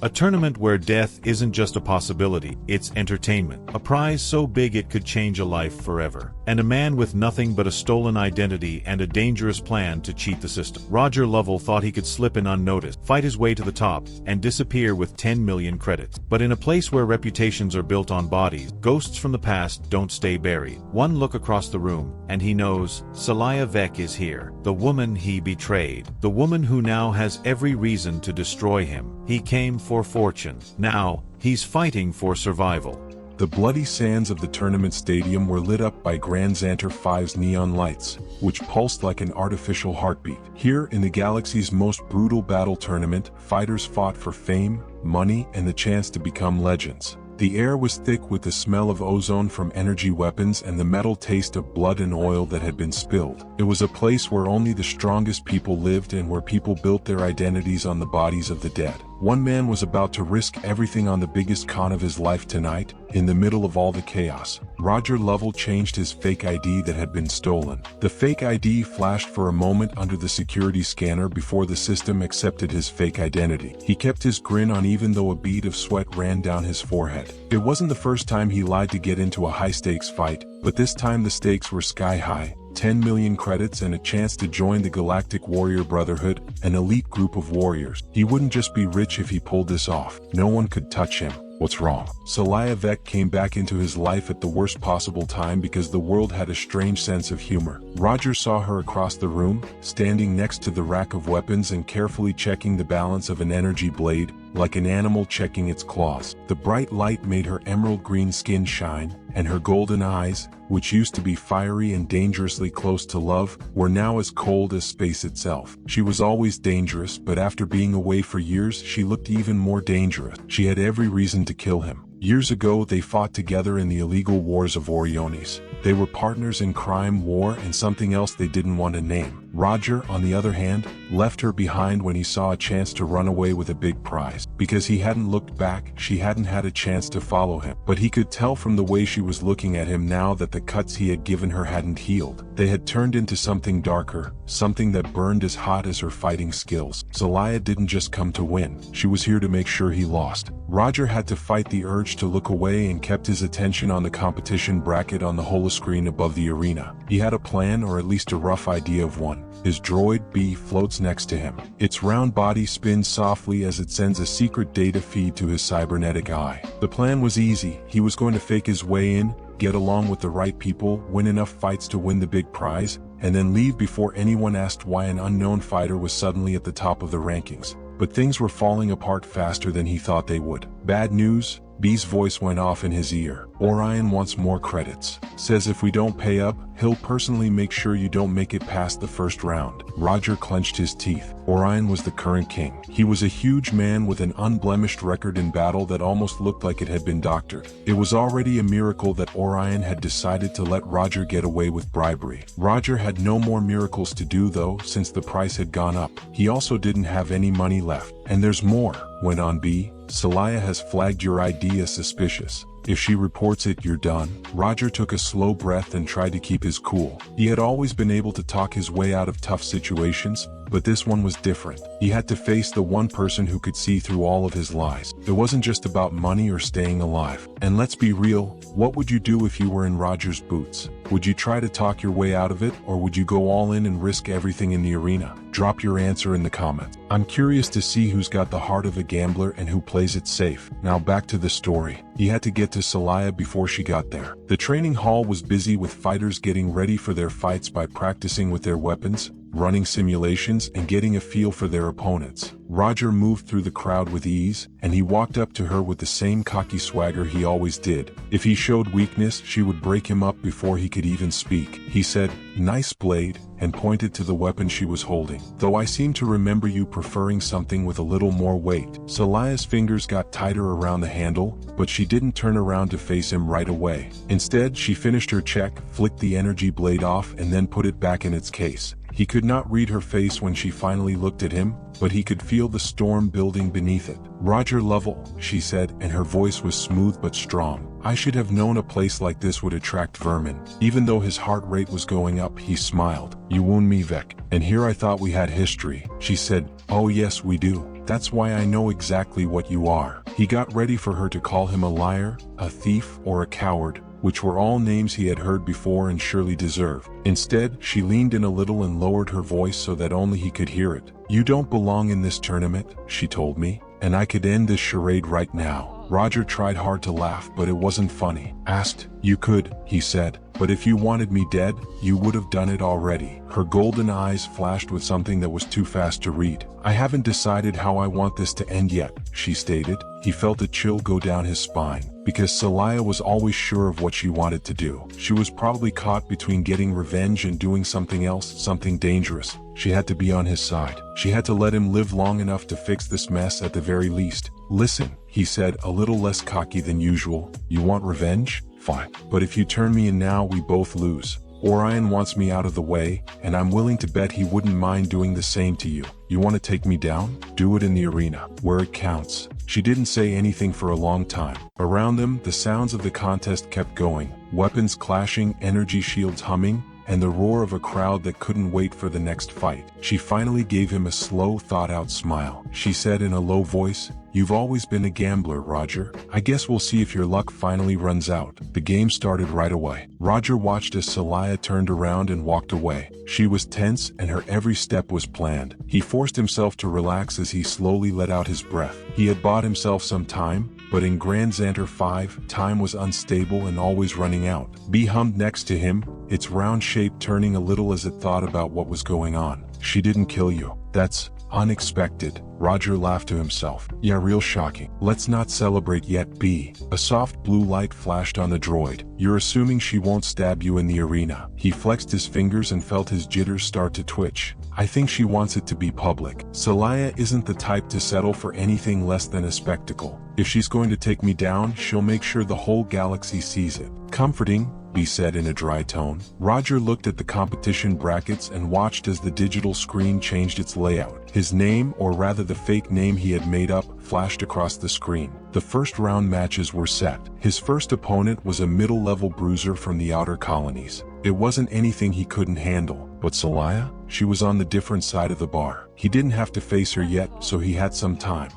A tournament where death isn't just a possibility, it's entertainment. A prize so big it could change a life forever. And a man with nothing but a stolen identity and a dangerous plan to cheat the system. Roger Lovell thought he could slip in unnoticed, fight his way to the top, and disappear with 10 million credits. But in a place where reputations are built on bodies, ghosts from the past don't stay buried. One look across the room, and he knows Celia Vec is here. The woman he betrayed. The woman who now has every reason to destroy him. He came for fortune. Now, he's fighting for survival. The bloody sands of the tournament stadium were lit up by Grand Xanter V's neon lights, which pulsed like an artificial heartbeat. Here, in the galaxy's most brutal battle tournament, fighters fought for fame, money, and the chance to become legends. The air was thick with the smell of ozone from energy weapons and the metal taste of blood and oil that had been spilled. It was a place where only the strongest people lived and where people built their identities on the bodies of the dead. One man was about to risk everything on the biggest con of his life tonight, in the middle of all the chaos. Roger Lovell changed his fake ID that had been stolen. The fake ID flashed for a moment under the security scanner before the system accepted his fake identity. He kept his grin on even though a bead of sweat ran down his forehead. It wasn't the first time he lied to get into a high-stakes fight, but this time the stakes were sky-high. 10 million credits and a chance to join the Galactic Warrior Brotherhood, an elite group of warriors. He wouldn't just be rich if he pulled this off. No one could touch him. What's wrong? Celia Vec came back into his life at the worst possible time because the world had a strange sense of humor. Roger saw her across the room, standing next to the rack of weapons and carefully checking the balance of an energy blade, like an animal checking its claws. The bright light made her emerald green skin shine, and her golden eyes, which used to be fiery and dangerously close to love, were now as cold as space itself. She was always dangerous, but after being away for years, she looked even more dangerous. She had every reason to kill him. Years ago, they fought together in the illegal wars of Oriones. They were partners in crime, war, and something else they didn't want to name. Roger, on the other hand, left her behind when he saw a chance to run away with a big prize. Because he hadn't looked back, she hadn't had a chance to follow him. But he could tell from the way she was looking at him now that the cuts he had given her hadn't healed. They had turned into something darker, something that burned as hot as her fighting skills. Celia didn't just come to win. She was here to make sure he lost. Roger had to fight the urge to look away and kept his attention on the competition bracket on the holoscreen above the arena. He had a plan, or at least a rough idea of one. His droid B floats next to him. Its round body spins softly as it sends a secret data feed to his cybernetic eye. The plan was easy. He was going to fake his way in, get along with the right people, win enough fights to win the big prize, and then leave before anyone asked why an unknown fighter was suddenly at the top of the rankings. But things were falling apart faster than he thought they would. Bad news? B's voice went off in his ear. Orion wants more credits. Says if we don't pay up, he'll personally make sure you don't make it past the first round. Roger clenched his teeth. Orion was the current king. He was a huge man with an unblemished record in battle that almost looked like it had been doctored. It was already a miracle that Orion had decided to let Roger get away with bribery. Roger had no more miracles to do though, since the price had gone up. He also didn't have any money left. And there's more, went on B. Celia has flagged your ID as suspicious. If she reports it, you're done. Roger took a slow breath and tried to keep his cool. He had always been able to talk his way out of tough situations, but this one was different. He had to face the one person who could see through all of his lies. It wasn't just about money or staying alive. And let's be real, what would you do if you were in Roger's boots? Would you try to talk your way out of it, or would you go all in and risk everything in the arena? Drop your answer in the comments. I'm curious to see who's got the heart of a gambler and who plays it safe. Now back to the story. He had to get to Celia before she got there. The training hall was busy with fighters getting ready for their fights by practicing with their weapons, running simulations, and getting a feel for their opponents. Roger moved through the crowd with ease, and he walked up to her with the same cocky swagger he always did. If he showed weakness, she would break him up before he could even speak. He said, "Nice blade," and pointed to the weapon she was holding. "Though I seem to remember you preferring something with a little more weight." Celia's fingers got tighter around the handle, but she didn't turn around to face him right away. Instead, she finished her check, flicked the energy blade off, and then put it back in its case. He could not read her face when she finally looked at him, but he could feel the storm building beneath it. "Roger Lovell," she said, and her voice was smooth but strong. "I should have known a place like this would attract vermin." Even though his heart rate was going up, he smiled. "You wound me, Vec. And here I thought we had history." She said, "Oh yes, we do. That's why I know exactly what you are. He got ready for her to call him a liar, a thief, or a coward, which were all names he had heard before and surely deserved. Instead, she leaned in a little and lowered her voice so that only he could hear it. "You don't belong in this tournament," she told me, "and I could end this charade right now." Roger tried hard to laugh, but it wasn't funny. Asked, "You could," he said, "but if you wanted me dead, you would have done it already." Her golden eyes flashed with something that was too fast to read. "I haven't decided how I want this to end yet," she stated. He felt a chill go down his spine, because Celaya was always sure of what she wanted to do. She was probably caught between getting revenge and doing something else, something dangerous. She had to be on his side. She had to let him live long enough to fix this mess at the very least. "Listen," he said, a little less cocky than usual. "You want revenge? Fine. But if you turn me in now, we both lose. Orion wants me out of the way, and I'm willing to bet he wouldn't mind doing the same to you. You want to take me down? Do it in the arena, where it counts." She didn't say anything for a long time. Around them, the sounds of the contest kept going, weapons clashing, energy shields humming, and the roar of a crowd that couldn't wait for the next fight. She finally gave him a slow, thought-out smile. She said in a low voice, "You've always been a gambler, Roger. I guess we'll see if your luck finally runs out." The game started right away. Roger watched as Celaya turned around and walked away. She was tense and her every step was planned. He forced himself to relax as he slowly let out his breath. He had bought himself some time, but in Grand Xanter 5, time was unstable and always running out. B hummed next to him, its round shape turning a little as it thought about what was going on. "She didn't kill you. That's unexpected." Roger laughed to himself. "Yeah, real shocking. Let's not celebrate yet, B." A soft blue light flashed on the droid. "You're assuming she won't stab you in the arena." He flexed his fingers and felt his jitters start to twitch. "I think she wants it to be public. Celaya isn't the type to settle for anything less than a spectacle. If she's going to take me down, she'll make sure the whole galaxy sees it." "Comforting," B said in a dry tone. Roger looked at the competition brackets and watched as the digital screen changed its layout. His name, or rather the fake name he had made up, flashed across the screen. The first round matches were set. His first opponent was a middle-level bruiser from the outer colonies. It wasn't anything he couldn't handle. But Celaya? She was on the different side of the bar. He didn't have to face her yet, so he had some time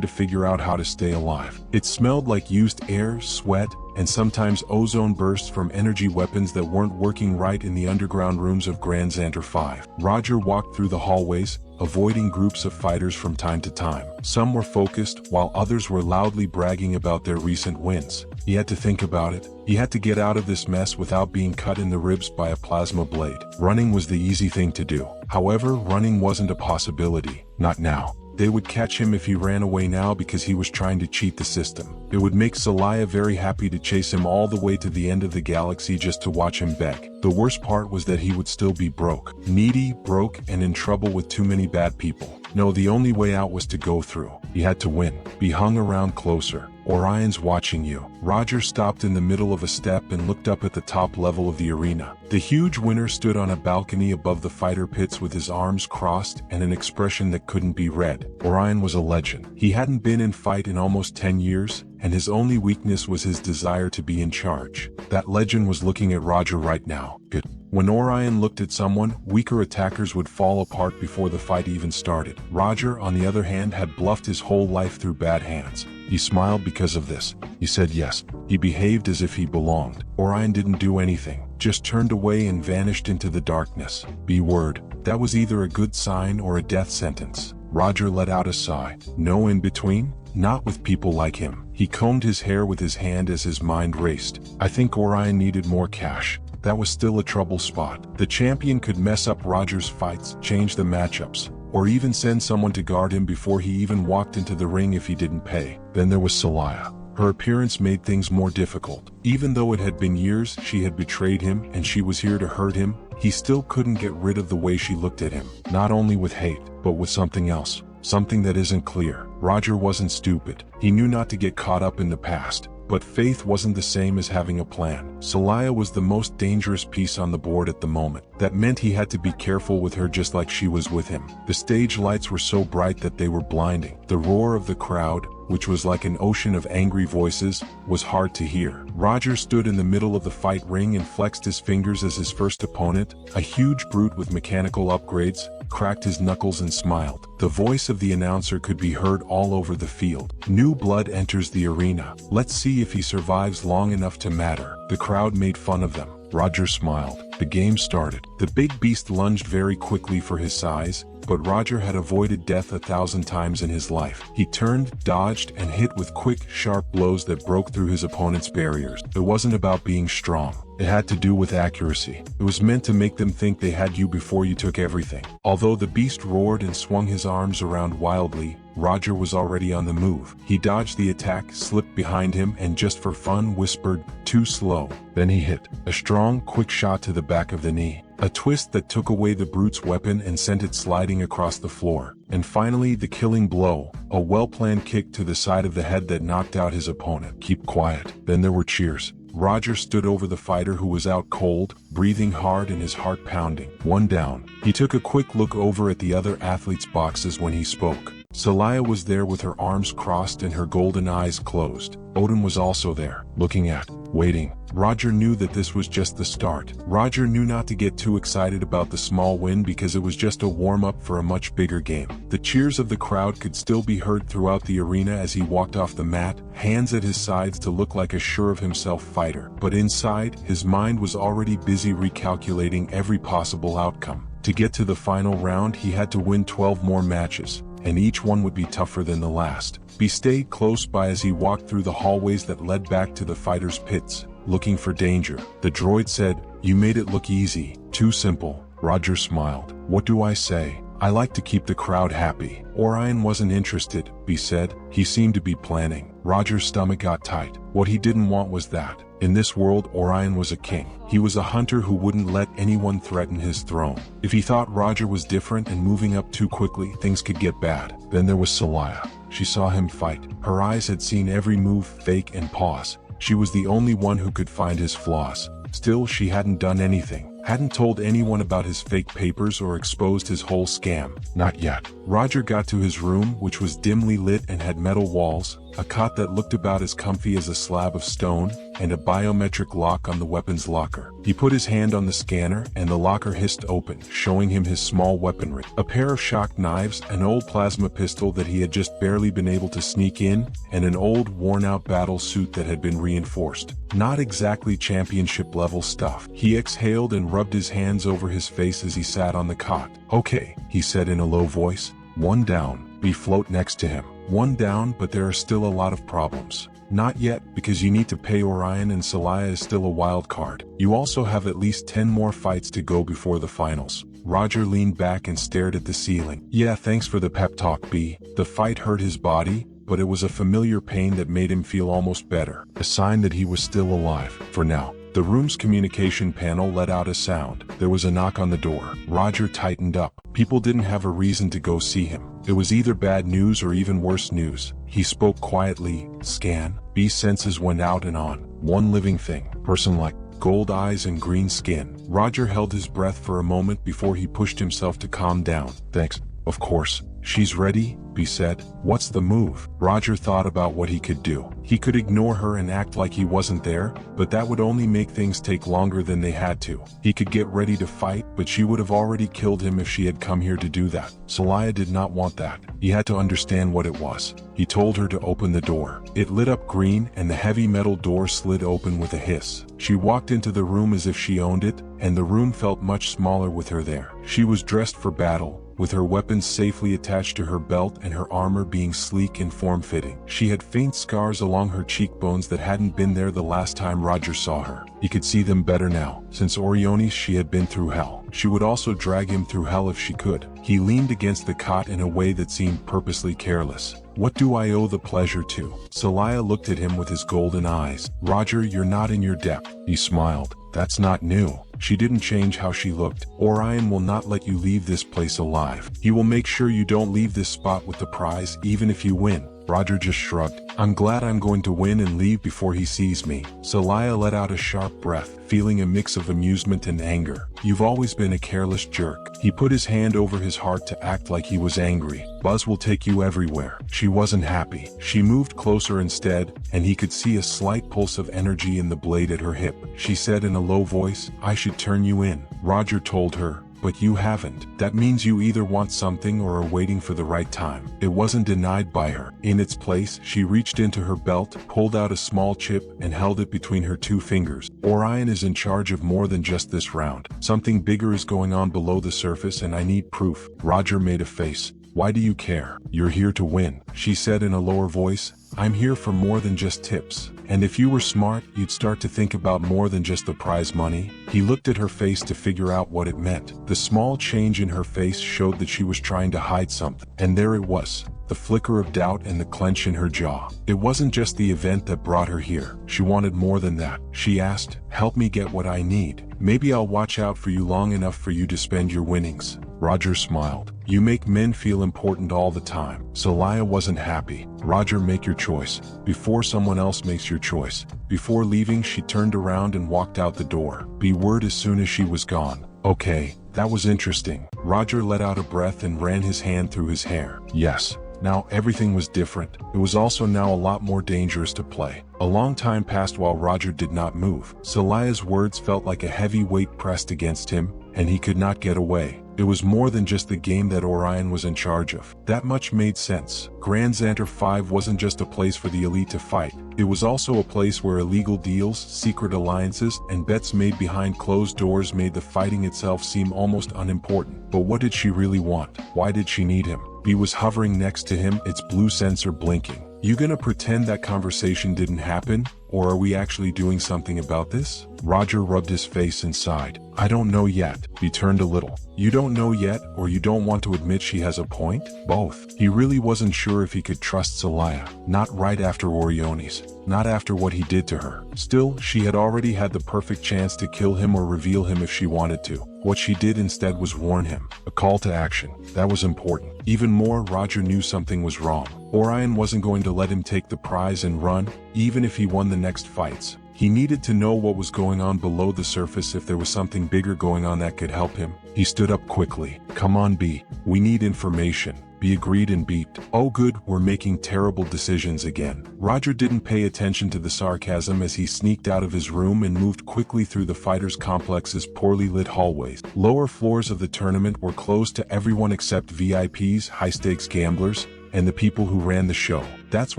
to figure out how to stay alive. It smelled like used air, sweat, and sometimes ozone bursts from energy weapons that weren't working right in the underground rooms of Grand Xanter 5. Roger walked through the hallways, avoiding groups of fighters from time to time. Some were focused, while others were loudly bragging about their recent wins. He had to think about it. He had to get out of this mess without being cut in the ribs by a plasma blade. Running was the easy thing to do. However, running wasn't a possibility. Not now. They would catch him if he ran away now because he was trying to cheat the system. It would make Celaya very happy to chase him all the way to the end of the galaxy just to watch him beg. The worst part was that he would still be broke. Needy, broke, and in trouble with too many bad people. No, the only way out was to go through. He had to win. Be hung around closer. Orion's watching you. Roger stopped in the middle of a step and looked up at the top level of the arena. The huge winner stood on a balcony above the fighter pits with his arms crossed and an expression that couldn't be read. Orion was a legend. He hadn't been in fight in almost 10 years, and his only weakness was his desire to be in charge. That legend was looking at Roger right now. Good. When Orion looked at someone, weaker attackers would fall apart before the fight even started. Roger, on the other hand, had bluffed his whole life through bad hands. He smiled because of this. He said yes. He behaved as if he belonged. Orion didn't do anything, just turned away and vanished into the darkness. B-word. That was either a good sign or a death sentence. Roger let out a sigh. No in between? Not with people like him. He combed his hair with his hand as his mind raced. I think Orion needed more cash. That was still a trouble spot. The champion could mess up Roger's fights, change the matchups, or even send someone to guard him before he even walked into the ring if he didn't pay. Then there was Celaya. Her appearance made things more difficult. Even though it had been years she had betrayed him and she was here to hurt him, he still couldn't get rid of the way she looked at him. Not only with hate, but with something else. Something that isn't clear. Roger wasn't stupid. He knew not to get caught up in the past. But faith wasn't the same as having a plan. Celaya was the most dangerous piece on the board at the moment. That meant he had to be careful with her just like she was with him. The stage lights were so bright that they were blinding. The roar of the crowd, which was like an ocean of angry voices, was hard to hear. Roger stood in the middle of the fight ring and flexed his fingers as his first opponent, a huge brute with mechanical upgrades, cracked his knuckles and smiled. The voice of the announcer could be heard all over the field. New blood enters the arena. Let's see if he survives long enough to matter. The crowd made fun of them. Roger smiled. The game started. The big beast lunged very quickly for his size, but Roger had avoided death 1,000 times in his life. He turned, dodged, and hit with quick, sharp blows that broke through his opponent's barriers. It wasn't about being strong. It had to do with accuracy. It was meant to make them think they had you before you took everything. Although the beast roared and swung his arms around wildly, Roger was already on the move. He dodged the attack, slipped behind him, and just for fun whispered, "Too slow." Then he hit. A strong, quick shot to the back of the knee. A twist that took away the brute's weapon and sent it sliding across the floor. And finally, the killing blow, a well-planned kick to the side of the head that knocked out his opponent. Keep quiet. Then there were cheers. Roger stood over the fighter who was out cold, breathing hard and his heart pounding. One down. He took a quick look over at the other athletes' boxes when he spoke. Celaya was there with her arms crossed and her golden eyes closed. Odin was also there, looking at, waiting. Roger knew that this was just the start. Roger knew not to get too excited about the small win because it was just a warm-up for a much bigger game. The cheers of the crowd could still be heard throughout the arena as he walked off the mat, hands at his sides to look like a sure-of-himself fighter. But inside, his mind was already busy recalculating every possible outcome. To get to the final round, he had to win 12 more matches, and each one would be tougher than the last. He stayed close by as he walked through the hallways that led back to the fighters' pits, looking for danger. The droid said, "You made it look easy. Too simple." Roger smiled. "What do I say? I like to keep the crowd happy." Orion wasn't interested, he said. He seemed to be planning. Roger's stomach got tight. What he didn't want was that. In this world, Orion was a king. He was a hunter who wouldn't let anyone threaten his throne. If he thought Roger was different and moving up too quickly, things could get bad. Then there was Celaya. She saw him fight. Her eyes had seen every move, fake and pause. She was the only one who could find his flaws. Still, she hadn't done anything. Hadn't told anyone about his fake papers or exposed his whole scam. Not yet. Roger got to his room, which was dimly lit and had metal walls, a cot that looked about as comfy as a slab of stone, and a biometric lock on the weapons locker. He put his hand on the scanner, and the locker hissed open, showing him his small weaponry. A pair of shock knives, an old plasma pistol that he had just barely been able to sneak in, and an old, worn-out battle suit that had been reinforced. Not exactly championship-level stuff. He exhaled and rubbed his hands over his face as he sat on the cot. "Okay," he said in a low voice. "One down." We float next to him. "One down, but there are still a lot of problems." "Not yet, because you need to pay Orion and Celaya is still a wild card. You also have at least 10 more fights to go before the finals." Roger leaned back and stared at the ceiling. "Yeah, thanks for the pep talk, B." The fight hurt his body, but it was a familiar pain that made him feel almost better. A sign that he was still alive, for now. The room's communication panel let out a sound. There was a knock on the door. Roger tightened up. People didn't have a reason to go see him. It was either bad news or even worse news. He spoke quietly. "Scan." B's senses went out and on. One living thing. Person-like. Gold eyes and green skin. Roger held his breath for a moment before he pushed himself to calm down. "Thanks. Of course. She's ready," B said. "What's the move?" Roger thought about what he could do. He could ignore her and act like he wasn't there, but that would only make things take longer than they had to. He could get ready to fight, but she would have already killed him if she had come here to do that. Celaya did not want that. He had to understand what it was. He told her to open the door. It lit up green, and the heavy metal door slid open with a hiss. She walked into the room as if she owned it, and the room felt much smaller with her there. She was dressed for battle, with her weapons safely attached to her belt and her armor being sleek and form-fitting. She had faint scars along her cheekbones that hadn't been there the last time Roger saw her. He could see them better now. Since Orionis, she had been through hell. She would also drag him through hell if she could. He leaned against the cot in a way that seemed purposely careless. "What do I owe the pleasure to?" Celaya looked at him with his golden eyes. "Roger, you're not in your depth." He smiled. "That's not new." She didn't change how she looked. "Orion will not let you leave this place alive. He will make sure you don't leave this spot with the prize, even if you win." Roger just shrugged. "I'm glad I'm going to win and leave before he sees me." Celaya let out a sharp breath, feeling a mix of amusement and anger. "You've always been a careless jerk." He put his hand over his heart to act like he was angry. "Buzz will take you everywhere." She wasn't happy. She moved closer instead, and he could see a slight pulse of energy in the blade at her hip. She said in a low voice, "I should turn you in." Roger told her, but you haven't. That means you either want something or are waiting for the right time. It wasn't denied by her. In its place, she reached into her belt, pulled out a small chip, and held it between her two fingers. Orion is in charge of more than just this round. Something bigger is going on below the surface and I need proof. Roger made a face. Why do you care? You're here to win, she said in a lower voice. I'm here for more than just tips. And if you were smart, you'd start to think about more than just the prize money. He looked at her face to figure out what it meant. The small change in her face showed that she was trying to hide something. And there it was. The flicker of doubt and the clench in her jaw. It wasn't just the event that brought her here. She wanted more than that. She asked, help me get what I need. Maybe I'll watch out for you long enough for you to spend your winnings. Roger smiled. You make men feel important all the time. Celaya wasn't happy. Roger, make your choice. Before someone else makes your choice. Before leaving, she turned around and walked out the door. Be word as soon as she was gone. Okay, that was interesting. Roger let out a breath and ran his hand through his hair. Yes. Now everything was different. It was also now a lot more dangerous to play. A long time passed while Roger did not move. Celaya's words felt like a heavy weight pressed against him, and he could not get away. It was more than just the game that Orion was in charge of. That much made sense. Grand Xanter 5 wasn't just a place for the elite to fight. It was also a place where illegal deals, secret alliances, and bets made behind closed doors made the fighting itself seem almost unimportant. But what did she really want? Why did she need him? He was hovering next to him, its blue sensor blinking. You gonna pretend that conversation didn't happen? Or are we actually doing something about this? Roger rubbed his face and sighed. I don't know yet. He turned a little. You don't know yet, or you don't want to admit she has a point? Both. He really wasn't sure if he could trust Celaya. Not right after Oriones. Not after what he did to her. Still, she had already had the perfect chance to kill him or reveal him if she wanted to. What she did instead was warn him. A call to action. That was important. Even more, Roger knew something was wrong. Orion wasn't going to let him take the prize and run, even if he won the next fights. He needed to know what was going on below the surface if there was something bigger going on that could help him. He stood up quickly. Come on, B. We need information. B agreed and beeped. Oh good, we're making terrible decisions again. Roger didn't pay attention to the sarcasm as he sneaked out of his room and moved quickly through the fighters' complex's poorly lit hallways. Lower floors of the tournament were closed to everyone except VIPs, high-stakes gamblers, and the people who ran the show. That's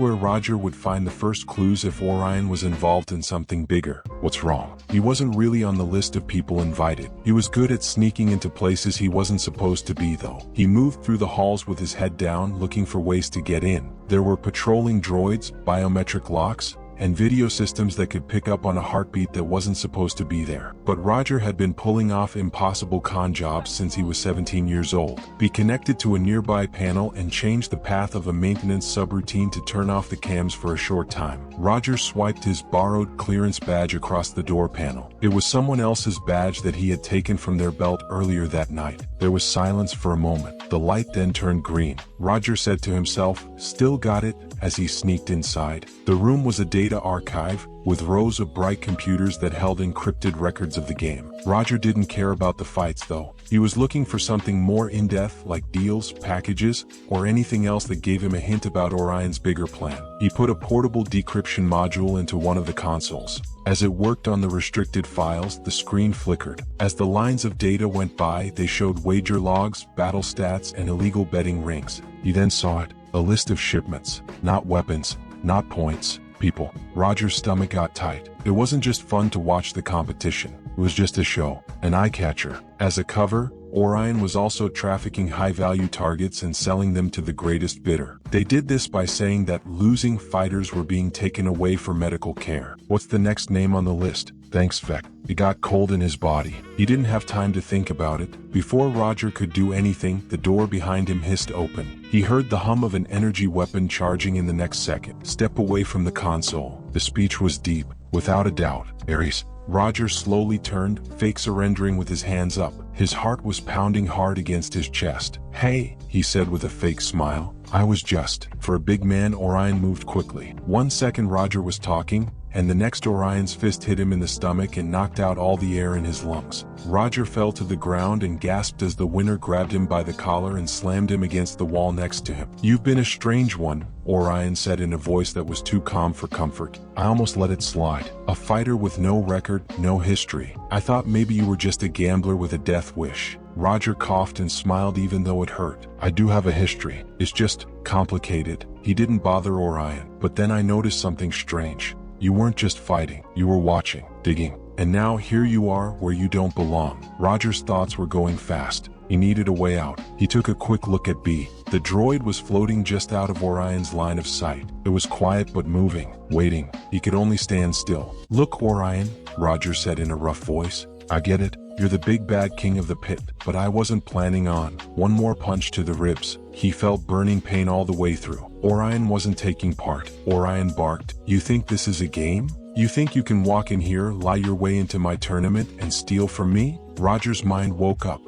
where Roger would find the first clues if Orion was involved in something bigger. What's wrong? He wasn't really on the list of people invited. He was good at sneaking into places he wasn't supposed to be though. He moved through the halls with his head down, looking for ways to get in. There were patrolling droids, biometric locks, and video systems that could pick up on a heartbeat that wasn't supposed to be there. But Roger had been pulling off impossible con jobs since he was 17 years old. Be connected to a nearby panel and change the path of a maintenance subroutine to turn off the cams for a short time. Roger swiped his borrowed clearance badge across the door panel. It was someone else's badge that he had taken from their belt earlier that night. There was silence for a moment. The light then turned green. Roger said to himself, still got it, as he sneaked inside. The room was a data archive, with rows of bright computers that held encrypted records of the game. Roger didn't care about the fights though. He was looking for something more in-depth like deals, packages, or anything else that gave him a hint about Orion's bigger plan. He put a portable decryption module into one of the consoles. As it worked on the restricted files, the screen flickered. As the lines of data went by, they showed wager logs, battle stats, and illegal betting rings. He then saw it, a list of shipments, not weapons, not points, people. Roger's stomach got tight. It wasn't just fun to watch the competition. It was just a show, an eye-catcher. As a cover, Orion was also trafficking high-value targets and selling them to the greatest bidder. They did this by saying that losing fighters were being taken away for medical care. What's the next name on the list? Thanks, Vec. It got cold in his body. He didn't have time to think about it. Before Roger could do anything, the door behind him hissed open. He heard the hum of an energy weapon charging in the next second. Step away from the console. The speech was deep, without a doubt. Ares. Roger slowly turned, fake surrendering with his hands up. His heart was pounding hard against his chest. Hey, he said with a fake smile. I was just. For a big man, Orion moved quickly. 1 second Roger was talking, and the next Orion's fist hit him in the stomach and knocked out all the air in his lungs. Roger fell to the ground and gasped as the winner grabbed him by the collar and slammed him against the wall next to him. You've been a strange one, Orion said in a voice that was too calm for comfort. I almost let it slide. A fighter with no record, no history. I thought maybe you were just a gambler with a death wish. Roger coughed and smiled even though it hurt. I do have a history. It's just complicated. He didn't bother Orion. But then I noticed something strange. You weren't just fighting. You were watching, digging. And now here you are where you don't belong. Roger's thoughts were going fast. He needed a way out. He took a quick look at B. The droid was floating just out of Orion's line of sight. It was quiet but moving, waiting. He could only stand still. Look, Orion, Roger said in a rough voice. I get it. You're the big bad king of the pit, but I wasn't planning on one more punch to the ribs. He felt burning pain all the way through. Orion wasn't taking part. Orion barked. You think this is a game? You think you can walk in here, lie your way into my tournament, and steal from me? Roger's mind woke up.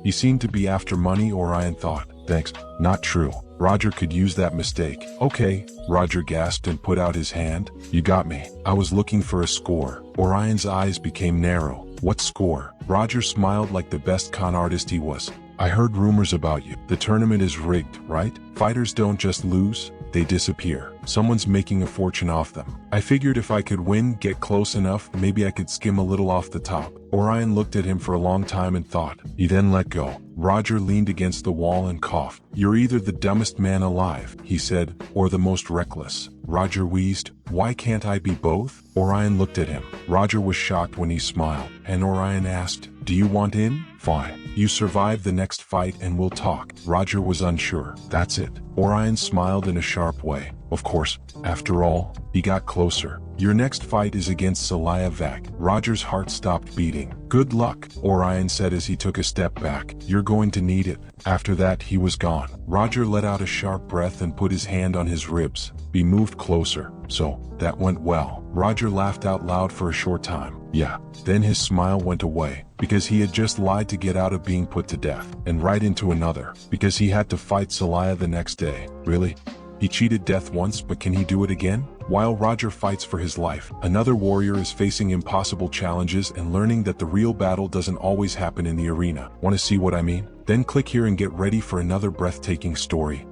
He seemed to be after money, Orion thought. Thanks. Not true. Roger could use that mistake. Okay, Roger gasped and put out his hand. You got me. I was looking for a score. Orion's eyes became narrow. What score? Roger smiled like the best con artist he was. I heard rumors about you. The tournament is rigged, right? Fighters don't just lose, they disappear. Someone's making a fortune off them. I figured if I could win, get close enough, maybe I could skim a little off the top. Orion looked at him for a long time and thought. He then let go. Roger leaned against the wall and coughed. You're either the dumbest man alive, he said, or the most reckless. Roger wheezed. Why can't I be both? Orion looked at him. Roger was shocked when he smiled, and Orion asked, do you want in? Fine. You survive the next fight and we'll talk. Roger was unsure. That's it. Orion smiled in a sharp way. Of course. After all, he got closer. Your next fight is against Celia Vec. Roger's heart stopped beating. Good luck, Orion said as he took a step back. You're going to need it. After that, he was gone. Roger let out a sharp breath and put his hand on his ribs. He moved closer. So, that went well. Roger laughed out loud for a short time. Yeah. Then his smile went away, because he had just lied to get out of being put to death, and right into another, because he had to fight Celia the next day. Really? He cheated death once, but can he do it again? While Roger fights for his life, another warrior is facing impossible challenges and learning that the real battle doesn't always happen in the arena. Want to see what I mean? Then click here and get ready for another breathtaking story.